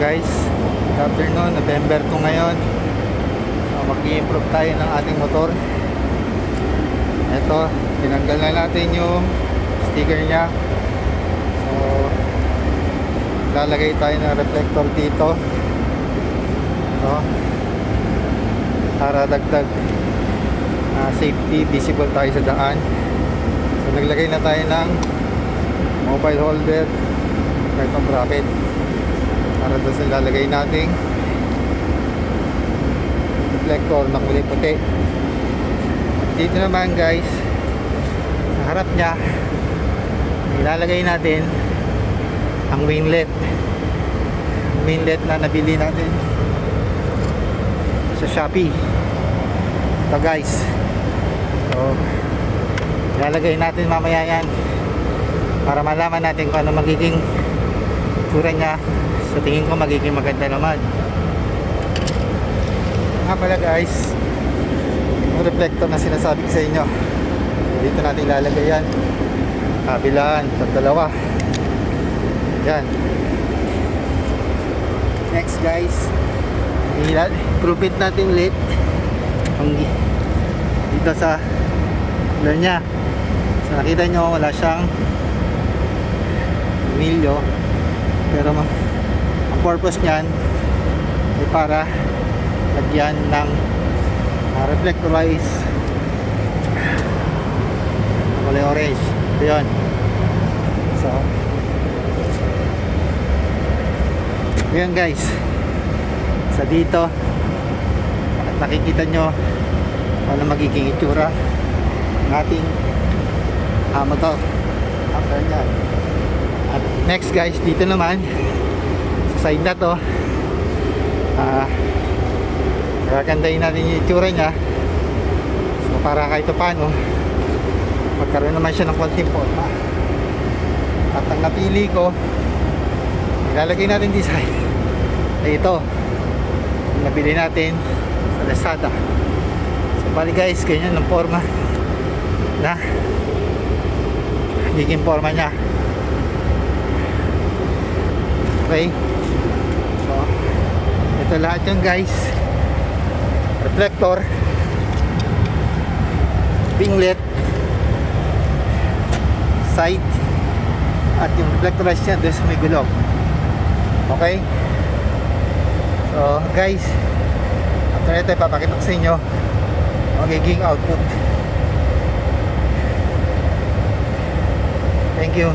guys, good afternoon, November 2 ngayon. So mag-i-improve tayo ng ating motor. Ito, tinanggal na natin yung sticker nya. So lalagay tayo ng reflector dito. So para dagdag safety, visible tayo sa daan. So naglagay na tayo ng mobile holder, itong bracket para doon sa lalagay nating reflector na kulay puti. Dito naman guys, sa harap nya ilalagay natin ang winglet na nabili natin sa Shopee. Ito guys, so ilalagay natin mamaya yan para malaman natin kung ano magiging itsura nya. Sa tingin ko magiging maganda naman. Nga pala guys, yung reflector na sinasabi ko sa inyo, dito natin ilalagay yan, kabilaan sa dalawa. Yan. Next guys, i-prove it natin ulit dito sa blur nya. So nakita nyo wala siyang milyo, pero ang purpose nyan ay para lagyan ng reflectorize kulay orange. Ito yun. So yun guys, sa dito at nakikita nyo ano magiging itsura ng ating motor after nyan. At next guys, dito naman sa side na to, kagandahin natin yung itsura nya. So para kahit paano magkaroon naman siya ng konting forma. At ang napili ko, ilalagay natin design ay ito, nabili natin sa Lazada. So bali guys, ganyan ang forma na nagiging forma nya. Okay, so ito lahat yung guys, reflector, winglet, side, at yung reflectorize nya doon sa may gulong. Okay, so guys, after ito ipapakita ko sa inyo magiging output. Thank you.